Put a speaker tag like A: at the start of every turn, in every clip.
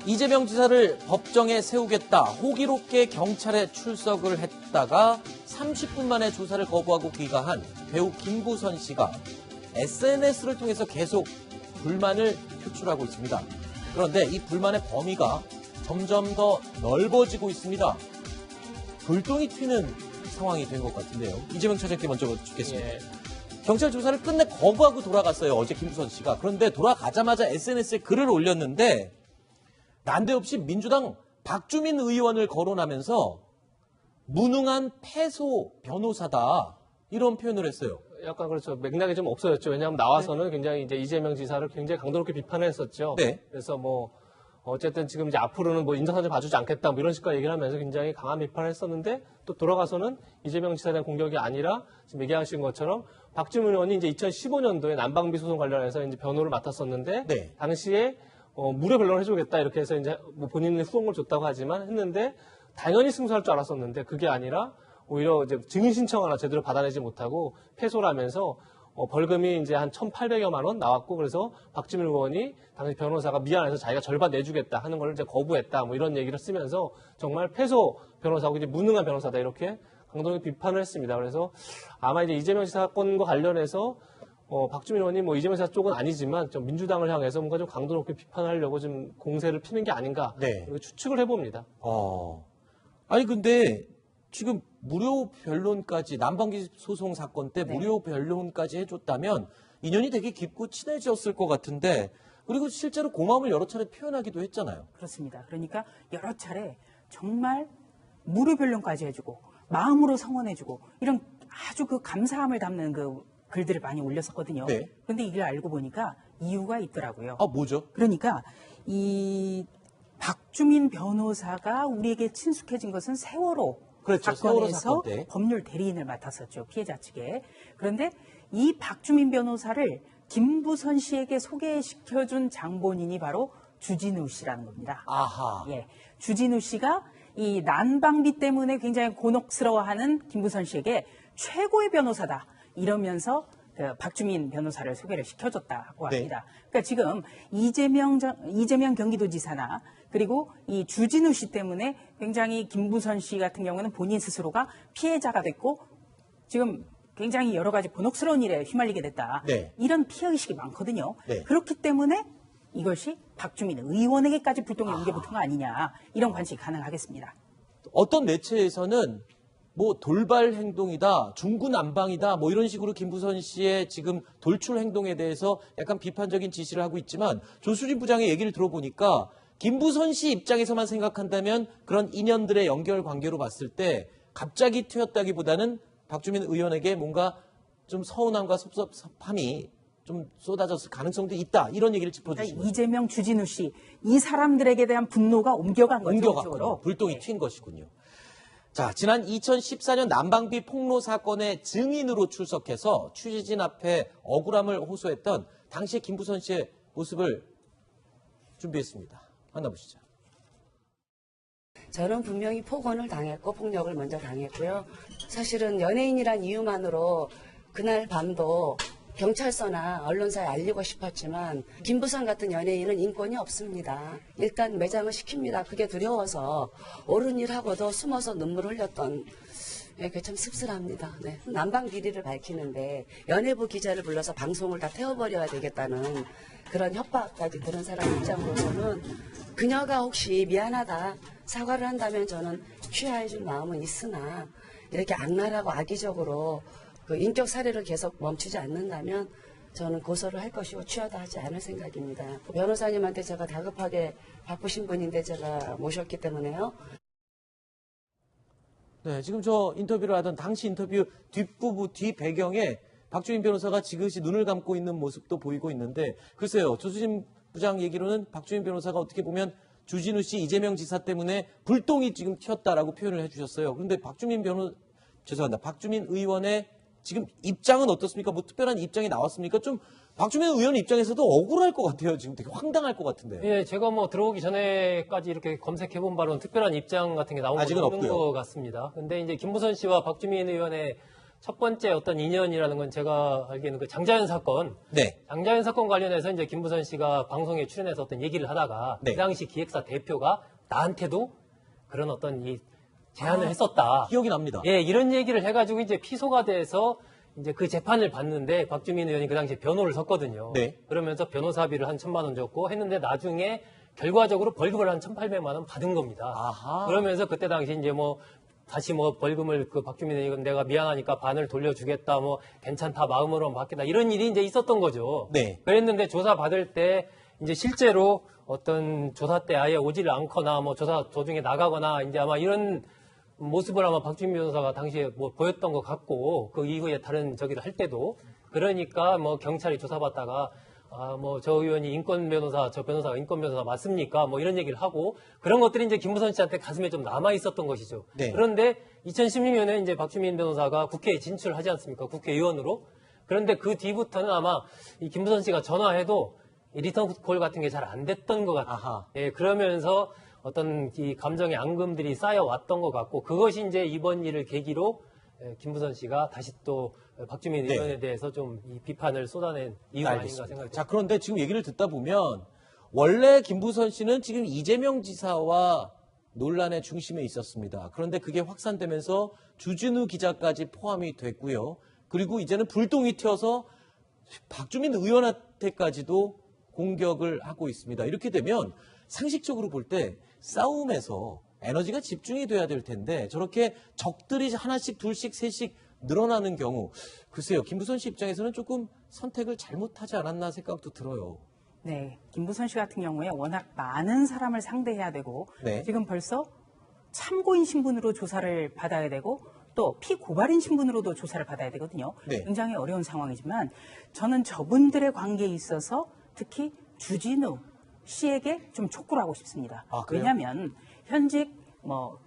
A: 이재명 지사를 법정에 세우겠다 호기롭게 경찰에 출석을 했다가 30분 만에 조사를 거부하고 귀가한 배우 김부선 씨가 SNS를 통해서 계속 불만을 표출하고 있습니다. 그런데 이 불만의 범위가 점점 더 넓어지고 있습니다. 불똥이 튀는 상황이 된 것 같은데요. 이재명 차장께 먼저 듣겠습니다.
B: 예.
A: 경찰 조사를 끝내 거부하고 돌아갔어요. 어제 김부선 씨가. 그런데 돌아가자마자 SNS에 글을 올렸는데 난데없이 민주당 박주민 의원을 거론하면서 무능한 패소 변호사다 이런 표현을 했어요.
B: 약간 그렇죠. 맥락이 좀 없어졌죠. 왜냐하면 나와서는 굉장히 이제 이재명 지사를 굉장히 강도롭게 비판했었죠.
A: 네.
B: 그래서 뭐 어쨌든 지금 이제 앞으로는 뭐 인정사정 봐주지 않겠다 뭐 이런 식으로 얘기를 하면서 굉장히 강한 비판을 했었는데 또 돌아가서는 이재명 지사에 대한 공격이 아니라 지금 얘기하신 것처럼 박주민 의원이 이제 2015년도에 난방비 소송 관련해서 이제 변호를 맡았었는데
A: 네.
B: 당시에 무료 변론을 해주겠다 이렇게 해서 이제 뭐 본인은 후원을 줬다고 하지만 했는데 당연히 승소할 줄 알았었는데 그게 아니라 오히려 이제 증인 신청 하나 제대로 받아내지 못하고 패소를 하면서 벌금이 이제 한 1,800여만 원 나왔고 그래서 박주민 의원이 당시 변호사가 미안해서 자기가 절반 내주겠다 하는 걸 이제 거부했다 뭐 이런 얘기를 쓰면서 정말 패소 변호사고 이제 무능한 변호사다 이렇게 강도롭게 비판을 했습니다. 그래서 아마 이제 이재명 지사 사건과 관련해서 박주민 의원이 뭐 이재명 지사 쪽은 아니지만 좀 민주당을 향해서 뭔가 좀 강도롭게 비판하려고 좀 공세를 피는 게 아닌가
A: 네.
B: 추측을 해봅니다.
A: 아니 근데 지금 무료 변론까지 난방비 소송 사건 때 무료 변론까지 해줬다면 인연이 되게 깊고 친해졌을 것 같은데 그리고 실제로 고마움을 여러 차례 표현하기도 했잖아요.
C: 그렇습니다. 그러니까 여러 차례 정말 무료 변론까지 해주고 마음으로 성원해주고 이런 아주 그 감사함을 담는 그 글들을 많이 올렸었거든요.
A: 네.
C: 그런데 이걸 알고 보니까 이유가 있더라고요.
A: 뭐죠?
C: 그러니까 이 박주민 변호사가 우리에게 친숙해진 것은 세월호
A: 그렇죠. 세월호
C: 사건에서
A: 사건 때.
C: 법률 대리인을 맡았었죠. 피해자 측에. 그런데 이 박주민 변호사를 김부선 씨에게 소개시켜준 장본인이 바로 주진우 씨라는 겁니다.
A: 아하.
C: 예, 주진우 씨가 이 난방비 때문에 굉장히 곤혹스러워하는 김부선 씨에게 최고의 변호사다 이러면서 그 박주민 변호사를 소개를 시켜줬다고 합니다. 그러니까 지금 이재명 경기도지사나 그리고 이 주진우 씨 때문에 굉장히 김부선 씨 같은 경우는 본인 스스로가 피해자가 됐고 지금 굉장히 여러 가지 곤혹스러운 일에 휘말리게 됐다.
A: 네.
C: 이런 피해의식이 많거든요.
A: 네.
C: 그렇기 때문에 이것이 박주민 의원에게까지 불똥이 옮겨붙은 거 아니냐 이런 관측이 가능하겠습니다.
A: 어떤 매체에서는 뭐 돌발 행동이다, 중구난방이다, 뭐 이런 식으로 김부선 씨의 지금 돌출 행동에 대해서 약간 비판적인 지시를 하고 있지만 조수진 부장의 얘기를 들어보니까 김부선 씨 입장에서만 생각한다면 그런 인연들의 연결 관계로 봤을 때 갑자기 튀었다기보다는 박주민 의원에게 뭔가 좀 서운함과 섭섭함이 좀 쏟아졌을 가능성도 있다. 이런 얘기를 짚어주시고요.
C: 그러니까 이재명, 주진우 씨 이 사람들에게 대한 분노가 옮겨간 거죠.
A: 옮겨갔군요. 불똥이 튄 것이군요. 자, 지난 2014년 난방비 폭로 사건의 증인으로 출석해서 취재진 앞에 억울함을 호소했던 당시 김부선 씨의 모습을 준비했습니다. 만나보시죠.
D: 저는 분명히 폭언을 당했고 폭력을 먼저 당했고요. 사실은 연예인이란 이유만으로 그날 밤도 경찰서나 언론사에 알리고 싶었지만 김부선 같은 연예인은 인권이 없습니다. 일단 매장을 시킵니다. 그게 두려워서 옳은 일하고도 숨어서 눈물을 흘렸던 그게 참 씁쓸합니다. 네. 난방 비리를 밝히는데 연예부 기자를 불러서 방송을 다 태워버려야 되겠다는 그런 협박까지 들은 사람 입장으로서는 그녀가 혹시 미안하다 사과를 한다면 저는 취하해줄 마음은 있으나 이렇게 악랄하고 악의적으로 그 인격 살해를 계속 멈추지 않는다면 저는 고소를 할 것이고 취하도 하지 않을 생각입니다. 변호사님한테 제가 다급하게 바쁘신 분인데 제가 모셨기 때문에요.
A: 네, 지금 저 인터뷰를 하던 당시 인터뷰 뒷부분, 뒷배경에 박주민 변호사가 지그시 눈을 감고 있는 모습도 보이고 있는데 글쎄요. 조수진 부장 얘기로는 박주민 변호사가 어떻게 보면 주진우 씨, 이재명 지사 때문에 불똥이 지금 튀었다라고 표현을 해주셨어요. 그런데 박주민 의원의 지금 입장은 어떻습니까? 뭐 특별한 입장이 나왔습니까? 좀 박주민 의원 입장에서도 억울할 것 같아요. 지금 되게 황당할 것 같은데.
B: 예, 제가 뭐 들어오기 전에까지 이렇게 검색해본 바로는 특별한 입장 같은 게 나온 건
A: 아직은
B: 없는
A: 없고요.
B: 것 같습니다. 근데 이제 김부선 씨와 박주민 의원의 첫 번째 어떤 인연이라는 건 제가 알기에는 그 장자연 사건,
A: 네.
B: 장자연 사건 관련해서 이제 김부선 씨가 방송에 출연해서 어떤 얘기를 하다가
A: 네.
B: 그 당시 기획사 대표가 나한테도 그런 어떤 이 제안을 했었다.
A: 기억이 납니다.
B: 예, 이런 얘기를 해가지고 이제 피소가 돼서 이제 그 재판을 받는데 박주민 의원이 그 당시에 변호를 섰거든요.
A: 네. 그러면서
B: 변호사비를 한 1,000만 원 줬고 했는데 나중에 결과적으로 벌금을 한 1,800만 원 받은 겁니다.
A: 아하.
B: 그러면서 그때 당시 이제 뭐 다시 뭐 벌금을 그 박주민 의원이 내가 미안하니까 반을 돌려주겠다, 뭐 괜찮다, 마음으로 받겠다 이런 일이 이제 있었던 거죠.
A: 네.
B: 그랬는데 조사 받을 때 이제 실제로 어떤 조사 때 아예 오지를 않거나 뭐 조사 도중에 나가거나 이제 아마 이런 모습을 아마 박주민 변호사가 당시에 뭐 보였던 것 같고 그 이후에 다른 저기를 할 때도 그러니까 뭐 경찰이 조사받다가 뭐 저 의원이 인권 변호사, 저 변호사가 인권 변호사 맞습니까? 뭐 이런 얘기를 하고 그런 것들이 이제 김부선 씨한테 가슴에 좀 남아 있었던 것이죠.
A: 네.
B: 그런데 2016년에 이제 박주민 변호사가 국회에 진출하지 않습니까? 국회의원으로. 그런데 그 뒤부터는 아마 이 김부선 씨가 전화해도 이 리턴 콜 같은 게 잘 안 됐던 것 같아요.
A: 아하.
B: 예, 그러면서 어떤 이 감정의 앙금들이 쌓여왔던 것 같고 그것이 이제 이번 일을 계기로 김부선 씨가 다시 또 박주민
A: 네.
B: 의원에 대해서 좀 이 비판을 쏟아낸 이유가 아닌가
A: 알겠습니다.
B: 생각합니다.
A: 자, 그런데 지금 얘기를 듣다 보면 원래 김부선 씨는 지금 이재명 지사와 논란의 중심에 있었습니다. 그런데 그게 확산되면서 주진우 기자까지 포함이 됐고요. 그리고 이제는 불똥이 튀어서 박주민 의원한테까지도 공격을 하고 있습니다. 이렇게 되면 상식적으로 볼 때 싸움에서 에너지가 집중이 돼야 될 텐데 저렇게 적들이 하나씩 둘씩 셋씩 늘어나는 경우 글쎄요. 김부선 씨 입장에서는 조금 선택을 잘못하지 않았나 생각도 들어요.
C: 네, 김부선 씨 같은 경우에 워낙 많은 사람을 상대해야 되고
A: 네.
C: 지금 벌써 참고인 신분으로 조사를 받아야 되고 또 피고발인 신분으로도 조사를 받아야 되거든요.
A: 네.
C: 굉장히 어려운 상황이지만 저는 저분들의 관계에 있어서 특히 주진우 씨에게 좀 촉구를 하고 싶습니다.
A: 아, 그래요?
C: 왜냐하면 현직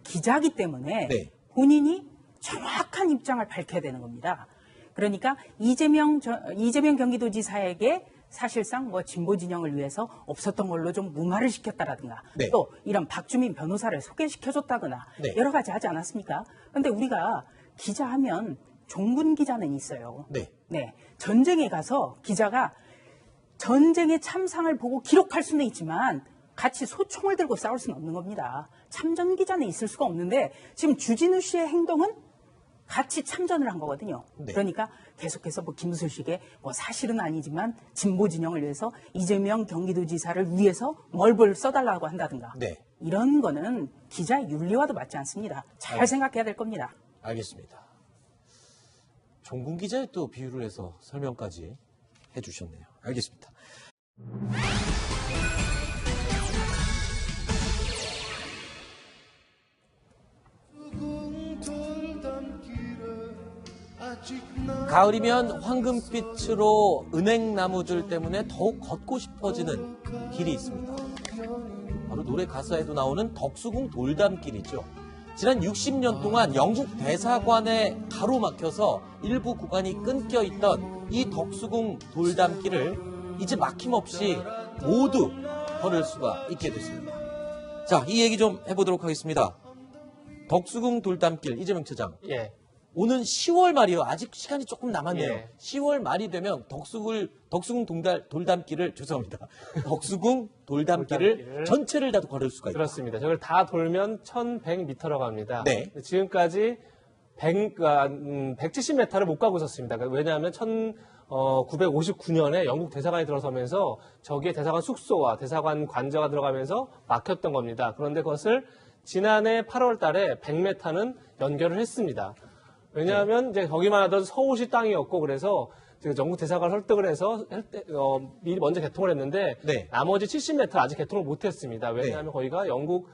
C: 기자기 때문에
A: 네.
C: 본인이 정확한 입장을 밝혀야 되는 겁니다. 그러니까 이재명 경기도지사에게 사실상 진보 진영을 위해서 없었던 걸로 좀 무마를 시켰다라든가
A: 네.
C: 또 이런 박주민 변호사를 소개시켜줬다거나
A: 네.
C: 여러 가지 하지 않았습니까? 그런데 우리가 기자하면 종군 기자는 있어요.
A: 네.
C: 네. 전쟁에 가서 기자가 전쟁의 참상을 보고 기록할 수는 있지만 같이 소총을 들고 싸울 수는 없는 겁니다. 참전 기자는 있을 수가 없는데 지금 주진우 씨의 행동은 같이 참전을 한 거거든요.
A: 네.
C: 그러니까 계속해서 김부선 씨에게 사실은 아니지만 진보 진영을 위해서 이재명 경기도지사를 위해서 멀벌 써달라고 한다든가
A: 네.
C: 이런 거는 기자 윤리와도 맞지 않습니다. 잘 생각해야 될 겁니다.
A: 알겠습니다. 종군 기자의 또 비유를 해서 설명까지 해주셨네요. 알겠습니다. 가을이면 황금빛으로 은행나무들 때문에 더욱 걷고 싶어지는 길이 있습니다. 바로 노래 가사에도 나오는 덕수궁 돌담길이죠. 지난 60년 동안 영국 대사관에 가로막혀서 일부 구간이 끊겨 있던 이 덕수궁 돌담길을 이제 막힘없이 모두 걸을 수가 있게 됐습니다. 자, 이 얘기 좀 해보도록 하겠습니다. 덕수궁 돌담길, 이재명 처장.
B: 예.
A: 오는 10월 말이요. 아직 시간이 조금 남았네요.
B: 예.
A: 10월 말이 되면 덕수궁 돌담길을 죄송합니다. 덕수궁 돌담길을 전체를 다 걸을 수가 있다.
B: 그렇습니다. 저걸 다 돌면 1,100m라고 합니다.
A: 네.
B: 지금까지 170m를 못 가고 있었습니다. 왜냐하면 1959년에 영국 대사관이 들어서면서 저기에 대사관 숙소와 대사관 관저가 들어가면서 막혔던 겁니다. 그런데 그것을 지난해 8월 달에 100m는 연결을 했습니다. 왜냐하면 이제 거기만 하던 서울시 땅이었고 그래서 영국 대사관 설득을 해서 미리 먼저 개통을 했는데
A: 네.
B: 나머지 70m 아직 개통을 못했습니다. 왜냐하면 거기가 영국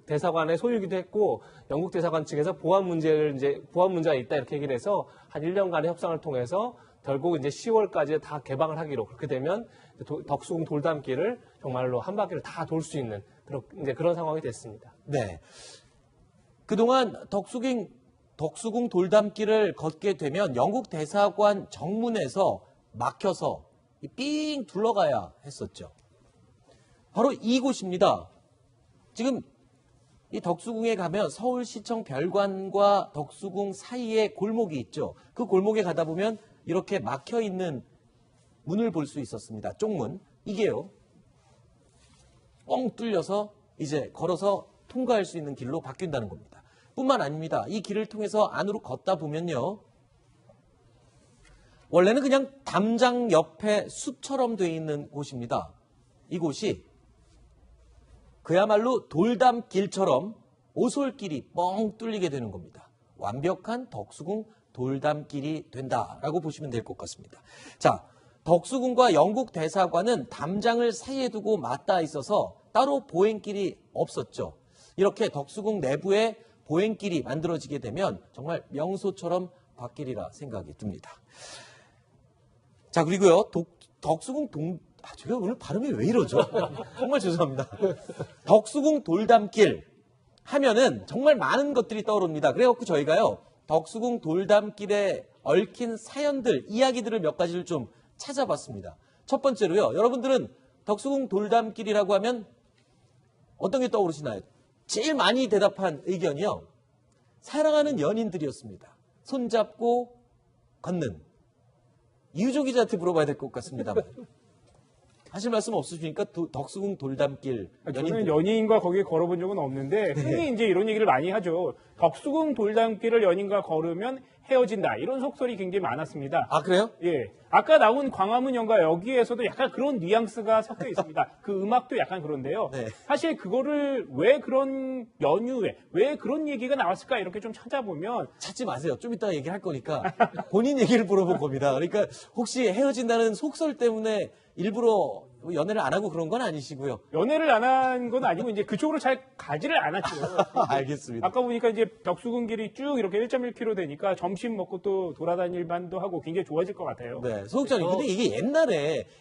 B: 대사관의 소유이기도 했고 영국 대사관 측에서 보안 문제가 있다 이렇게 얘기를 해서 한 1년간의 협상을 통해서 결국 이제 10월까지 다 개방을 하기로 그렇게 되면 덕수궁 돌담길을 정말로 한 바퀴를 다 돌 수 있는 그런 상황이 됐습니다.
A: 네. 그동안 덕수궁 돌담길을 걷게 되면 영국 대사관 정문에서 막혀서 삥 둘러가야 했었죠. 바로 이곳입니다. 지금 이 덕수궁에 가면 서울시청 별관과 덕수궁 사이에 골목이 있죠. 그 골목에 가다 보면 이렇게 막혀 있는 문을 볼 수 있었습니다. 쪽문. 이게요. 뻥 뚫려서 이제 걸어서 통과할 수 있는 길로 바뀐다는 겁니다. 뿐만 아닙니다. 이 길을 통해서 안으로 걷다 보면요. 원래는 그냥 담장 옆에 숲처럼 되어 있는 곳입니다. 이곳이 그야말로 돌담길처럼 오솔길이 뻥 뚫리게 되는 겁니다. 완벽한 덕수궁 돌담길이 된다라고 보시면 될 것 같습니다. 자, 덕수궁과 영국 대사관은 담장을 사이에 두고 맞닿아 있어서 따로 보행길이 없었죠. 이렇게 덕수궁 내부에 보행길이 만들어지게 되면 정말 명소처럼 바뀌리라 생각이 듭니다. 자, 그리고요, 덕수궁 제가 오늘 발음이 왜 이러죠? 정말 죄송합니다. 덕수궁 돌담길 하면은 정말 많은 것들이 떠오릅니다. 그래갖고 저희가요, 덕수궁 돌담길에 얽힌 사연들, 이야기들을 몇 가지를 좀 찾아봤습니다. 첫 번째로요, 여러분들은 덕수궁 돌담길이라고 하면 어떤 게 떠오르시나요? 제일 많이 대답한 의견이요, 사랑하는 연인들이었습니다. 손잡고 걷는. 이유조 기자한테 물어봐야 될 것 같습니다. 하실 말씀 없으십니까? 덕수궁 돌담길.
E: 저는 연인과 거기에 걸어본 적은 없는데 흔히 이제 이런 얘기를 많이 하죠. 덕수궁 돌담길을 연인과 걸으면 헤어진다. 이런 속설이 굉장히 많았습니다.
A: 아, 그래요?
E: 예. 아까 나온 광화문 연가 여기에서도 약간 그런 뉘앙스가 섞여 있습니다. 그 음악도 약간 그런데요.
A: 네.
E: 사실 그거를 왜 그런 연유에 왜 그런 얘기가 나왔을까 이렇게 좀 찾아보면
A: 찾지 마세요. 좀 이따가 얘기할 거니까 본인 얘기를 물어볼 겁니다. 그러니까 혹시 헤어진다는 속설 때문에 일부러 연애를 안 하고 그런 건 아니시고요.
E: 연애를 안 한 건 아니고 이제 그쪽으로 잘 가지를 않았죠.
A: 알겠습니다.
E: 아까 보니까 이제 덕수궁 길이 쭉 이렇게 1.1km 되니까 점심 먹고 또 돌아다닐 만도 하고 굉장히 좋아질 것 같아요.
A: 네, 소극장님. 근데 이게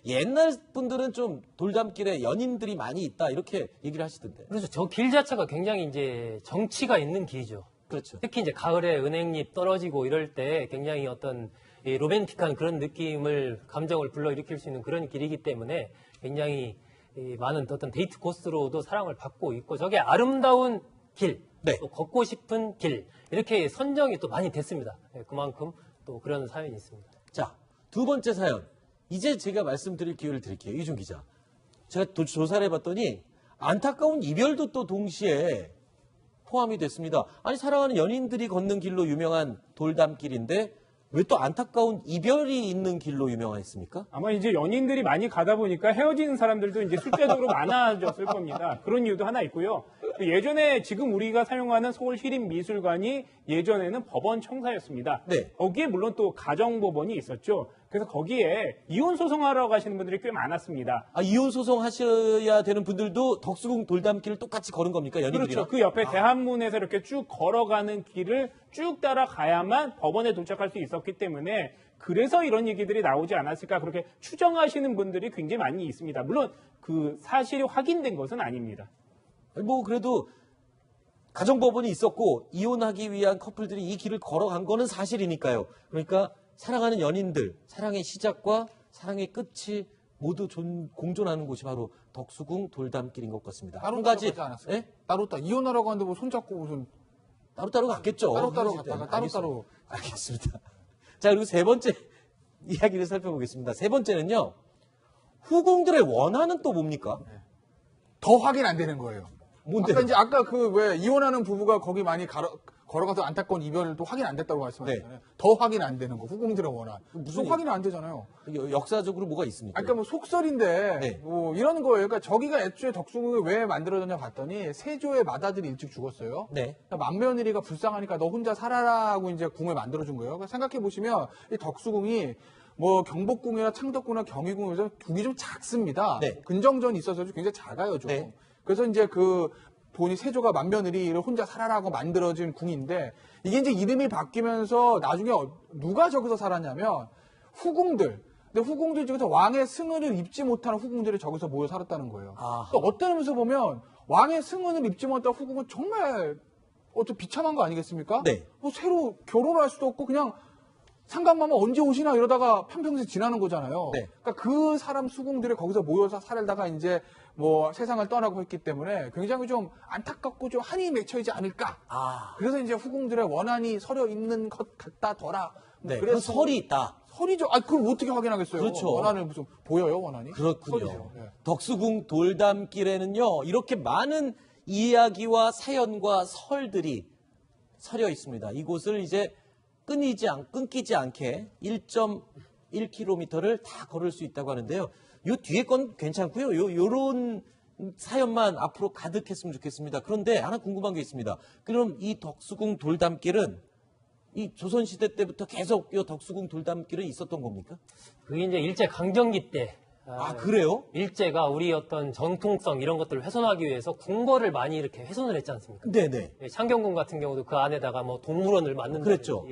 A: 옛날 분들은 좀 돌담길에 연인들이 많이 있다 이렇게 얘기를 하시던데.
F: 그래서 저 길 자체가 굉장히 이제 정치가 있는 길이죠.
A: 그렇죠.
F: 특히 이제 가을에 은행잎 떨어지고 이럴 때 굉장히 어떤 이 로맨틱한 그런 느낌을, 감정을 불러일으킬 수 있는 그런 길이기 때문에 굉장히 이 많은 어떤 데이트 코스로도 사랑을 받고 있고, 저게 아름다운 길,
A: 네.
F: 또 걷고 싶은 길, 이렇게 선정이 또 많이 됐습니다. 예, 그만큼 또 그런 사연이 있습니다.
A: 자, 두 번째 사연. 이제 제가 말씀드릴 기회를 드릴게요. 이준 기자. 제가 조사를 해봤더니 안타까운 이별도 또 동시에 포함이 됐습니다. 아니, 사랑하는 연인들이 걷는 길로 유명한 돌담길인데 왜 또 안타까운 이별이 있는 길로 유명했습니까?
E: 아마 이제 연인들이 많이 가다 보니까 헤어지는 사람들도 이제 숫자적으로 많아졌을 겁니다. 그런 이유도 하나 있고요. 예전에 지금 우리가 사용하는 서울시립미술관이 예전에는 법원 청사였습니다.
A: 네.
E: 거기에 물론 또 가정법원이 있었죠. 그래서 거기에 이혼 소송하러 가시는 분들이 꽤 많았습니다.
A: 아, 이혼 소송 하셔야 되는 분들도 덕수궁 돌담길을 똑같이 걸은 겁니까? 연인들이랑?
E: 그렇죠. 그 옆에 대한문에서 이렇게 쭉 걸어가는 길을 쭉 따라가야만 법원에 도착할 수 있었기 때문에 그래서 이런 얘기들이 나오지 않았을까 그렇게 추정하시는 분들이 굉장히 많이 있습니다. 물론 그 사실이 확인된 것은 아닙니다.
A: 뭐 그래도 가정법원이 있었고 이혼하기 위한 커플들이 이 길을 걸어간 거는 사실이니까요. 그러니까 사랑하는 연인들, 사랑의 시작과 사랑의 끝이 모두 공존하는 곳이 바로 덕수궁 돌담길인 것 같습니다.
G: 따로
A: 한 가지
G: 가지 않았어요?
A: 예?
G: 따로 이혼하라고 하는데 뭐 손잡고 무슨
A: 따로따로 갔겠죠.
G: 따로따로
A: 헤어질 때는.
G: 갔다가 따로따로.
A: 알겠습니다. 자, 그리고 세 번째 이야기를 살펴보겠습니다. 세 번째는요. 후궁들의 원한은 또 뭡니까?
G: 더 확인 안 되는 거예요.
A: 뭔데요?
G: 아까 그 왜 이혼하는 부부가 거기 많이 걸어가서 안타까운 이별을 또 확인 안 됐다고 말씀하셨잖아요. 더 확인 안 되는 거. 후궁들의 원한. 무슨 확인 안 되잖아요.
A: 역사적으로 뭐가 있습니까?
G: 그러니까 뭐 속설인데
A: 네.
G: 뭐 이런 거예요. 그러니까 저기가 애초에 덕수궁이 왜 만들어졌냐 봤더니 세조의 맏아들이 일찍 죽었어요.
A: 네.
G: 그러니까 맏며느리가 불쌍하니까 너 혼자 살아라 하고 이제 궁을 만들어준 거예요. 그러니까 생각해 보시면 이 덕수궁이 뭐 경복궁이나 창덕궁이나 경희궁에서 궁이 좀 작습니다.
A: 네.
G: 근정전이 있어서 굉장히 작아요, 좀.
A: 네.
G: 그래서 이제 그 본이 세조가 맏며느리를 혼자 살아라고 만들어진 궁인데 이게 이제 이름이 바뀌면서 나중에 누가 저기서 살았냐면 후궁들. 근데 후궁들 중에서 왕의 승은을 입지 못하는 후궁들이 저기서 모여 살았다는 거예요.
A: 아하.
G: 또 어떤 의미에서 보면 왕의 승은을 입지 못한 후궁은 정말 비참한 거 아니겠습니까?
A: 네.
G: 뭐 새로 결혼할 수도 없고 그냥 상감마마 언제 오시나 이러다가 평평생 지나는 거잖아요.
A: 네.
G: 그러니까 그 사람 수궁들이 거기서 모여서 살다가 이제 뭐 세상을 떠나고 했기 때문에 굉장히 좀 안타깝고 좀 한이 맺혀있지 않을까. 그래서 이제 후궁들의 원한이 서려 있는 것 같다더라. 뭐
A: 네, 그런 설이 있다.
G: 설이죠. 아, 그걸 어떻게 확인하겠어요?
A: 그렇죠.
G: 원한을 무슨 보여요, 원한이?
A: 그렇군요.
G: 설이죠. 네.
A: 덕수궁 돌담길에는요, 이렇게 많은 이야기와 사연과 설들이 서려 있습니다. 이곳을 이제 끊기지 않게 1.1km를 다 걸을 수 있다고 하는데요. 요 뒤에 건 괜찮고요. 요런 사연만 앞으로 가득했으면 좋겠습니다. 그런데 하나 궁금한 게 있습니다. 그럼 이 덕수궁 돌담길은 이 조선시대 때부터 계속 이 덕수궁 돌담길은 있었던 겁니까?
F: 그게 이제 일제 강점기 때
A: 그래요?
F: 일제가 우리 어떤 전통성 이런 것들을 훼손하기 위해서 궁궐을 많이 이렇게 훼손을 했지 않습니까?
A: 네네.
F: 창경궁 같은 경우도 그 안에다가 뭐 동물원을 만든다든지
A: 그랬죠.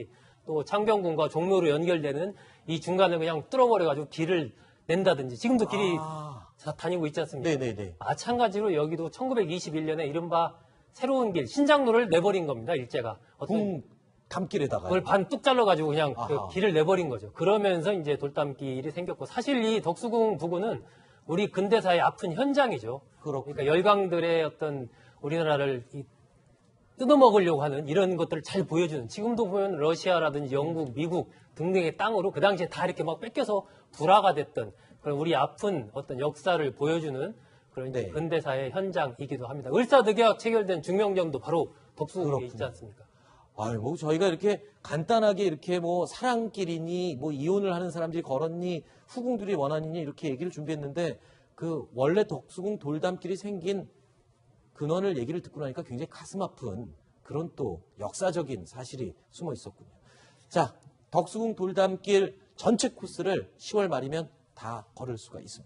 F: 또 창경궁과 종로로 연결되는 이 중간을 그냥 뚫어버려가지고 길을 낸다든지 지금도 길이 다니고 있지 않습니까?
A: 네네네.
F: 마찬가지로 여기도 1921년에 이른바 새로운 길, 신장로를 내버린 겁니다, 일제가.
A: 궁 담길에다가.
F: 그걸 반 뚝 잘라가지고 그냥 그
A: 아하.
F: 길을 내버린 거죠. 그러면서 이제 돌담길이 생겼고, 사실 이 덕수궁 부근은 우리 근대사의 아픈 현장이죠.
A: 그렇군요.
F: 그러니까 열강들의 어떤 우리나라를 뜯어먹으려고 하는 이런 것들을 잘 보여주는, 지금도 보면 러시아라든지 영국, 미국 등등의 땅으로 그 당시에 다 이렇게 막 뺏겨서 불화가 됐던 그런 우리 아픈 어떤 역사를 보여주는 그런 이제
A: 네.
F: 근대사의 현장이기도 합니다. 을사득약 체결된 중명정도 바로 덕수궁에 있지 않습니까?
A: 아유, 뭐 저희가 이렇게 간단하게 이렇게 뭐 사랑길이니 뭐 이혼을 하는 사람들이 걸었니 후궁들이 원하니 이렇게 얘기를 준비했는데 그 원래 덕수궁 돌담길이 생긴 근원을 얘기를 듣고 나니까 굉장히 가슴 아픈 그런 또 역사적인 사실이 숨어 있었군요. 자, 덕수궁 돌담길 전체 코스를 10월 말이면 다 걸을 수가 있습니다.